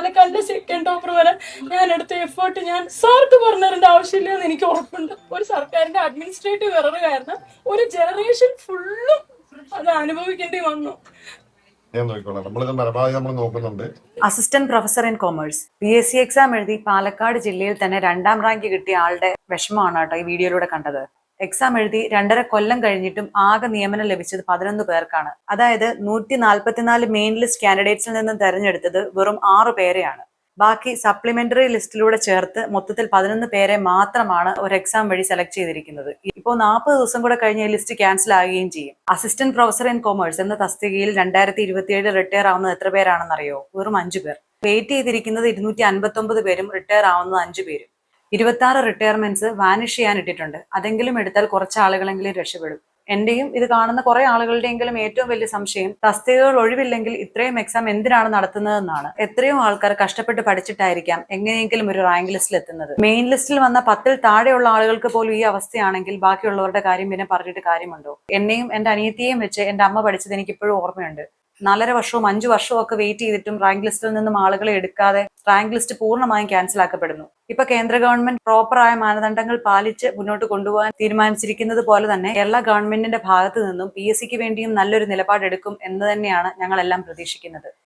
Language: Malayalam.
പാലക്കാടിന്റെ സെക്കൻഡ് ടോപ്പർ വരെ ഞാൻ എടുത്ത എഫേർട്ട് ഞാൻ സാർക്ക് പറഞ്ഞതിന്റെ ആവശ്യമില്ല എന്ന് എനിക്ക് ഉറപ്പുണ്ട്. ഒരു സർക്കാരിന്റെ അഡ്മിനിസ്ട്രേറ്റീവ് എറർ കാരണം ഒരു ജനറേഷൻ ഫുള്ളും അത് അനുഭവിക്കേണ്ടി വന്നു. Assistant professor in commerce PSC exam എഴുതി പാലക്കാട് ജില്ലയിൽ തന്നെ 2ാം റാങ്ക് കിട്ടിയ ആളുടെ വിഷമമാണ് കേട്ടോ ഈ വീഡിയോയിലൂടെ കണ്ടത്. എക്സാം എഴുതി 2.5 കൊല്ലം കഴിഞ്ഞിട്ടും ആകെ നിയമനം ലഭിച്ചത് 11 പേർക്കാണ്. അതായത് 144 മെയിൻ ലിസ്റ്റ് കാൻഡിഡേറ്റ്സിൽ നിന്നും തെരഞ്ഞെടുത്തത് വെറും 6 പേരെയാണ്. ബാക്കി സപ്ലിമെന്ററി ലിസ്റ്റിലൂടെ ചേർത്ത് മൊത്തത്തിൽ 11 പേരെ മാത്രമാണ് ഒരു എക്സാം വഴി സെലക്ട് ചെയ്തിരിക്കുന്നത്. ഇപ്പോൾ 40 ദിവസം കൂടെ കഴിഞ്ഞ് ഈ ലിസ്റ്റ് ക്യാൻസൽ ആകുകയും ചെയ്യും. അസിസ്റ്റന്റ് പ്രൊഫസർ ഇൻ കൊമേഴ്സ് എന്ന തസ്തികയിൽ 2027 റിട്ടയർ ആവുന്നത് എത്ര പേരാണെന്നറിയോ? വെറും 5 പേർ. വെയിറ്റ് ചെയ്തിരിക്കുന്നത് 259 പേരും റിട്ടയർ ആവുന്നത് 5 പേരും. 26 റിട്ടയർമെന്റ്സ് വാനിഷ് ചെയ്യാൻ ഇട്ടിട്ടുണ്ട്. അതെങ്കിലും എടുത്താൽ കുറച്ച് ആളുകളെങ്കിലും രക്ഷപ്പെടും. എന്റെയും ഇത് കാണുന്ന കുറെ ആളുകളുടെയെങ്കിലും ഏറ്റവും വലിയ സംശയം തസ്തികകൾ ഒഴിവില്ലെങ്കിൽ ഇത്രയും എക്സാം എന്തിനാണ് നടത്തുന്നതെന്നാണ്. എത്രയോ ആൾക്കാർ കഷ്ടപ്പെട്ട് പഠിച്ചിട്ടായിരിക്കാം എങ്ങനെയെങ്കിലും ഒരു റാങ്ക് ലിസ്റ്റിൽ എത്തുന്നത്. മെയിൻ ലിസ്റ്റിൽ വന്ന 10ൽ താഴെയുള്ള ആളുകൾക്ക് പോലും ഈ അവസ്ഥയാണെങ്കിൽ ബാക്കിയുള്ളവരുടെ കാര്യം പിന്നെ പറഞ്ഞിട്ട് കാര്യമുണ്ടോ? എന്നെയും എന്റെ അനിയത്തിയെയും വെച്ച് എന്റെ അമ്മ പഠിച്ചത് എനിക്ക് ഇപ്പോഴും ഓർമ്മയുണ്ട്. 4.5 വർഷവും 5 വർഷവും ഒക്കെ വെയിറ്റ് ചെയ്തിട്ടും റാങ്ക് ലിസ്റ്റിൽ നിന്നും ആളുകളെ എടുക്കാതെ റാങ്ക് ലിസ്റ്റ് പൂർണ്ണമായും ക്യാൻസൽ ആക്കപ്പെടുന്നു. ഇപ്പൊ കേന്ദ്ര ഗവൺമെന്റ് പ്രോപ്പറായ മാനദണ്ഡങ്ങൾ പാലിച്ച് മുന്നോട്ട് കൊണ്ടുപോകാൻ തീരുമാനിച്ചിരിക്കുന്നത് പോലെ തന്നെ കേരള ഗവൺമെന്റിന്റെ ഭാഗത്തു നിന്നും PSCക്ക് വേണ്ടിയും നല്ലൊരു നിലപാടെടുക്കും എന്ന് തന്നെയാണ് ഞങ്ങളെല്ലാം പ്രതീക്ഷിക്കുന്നത്.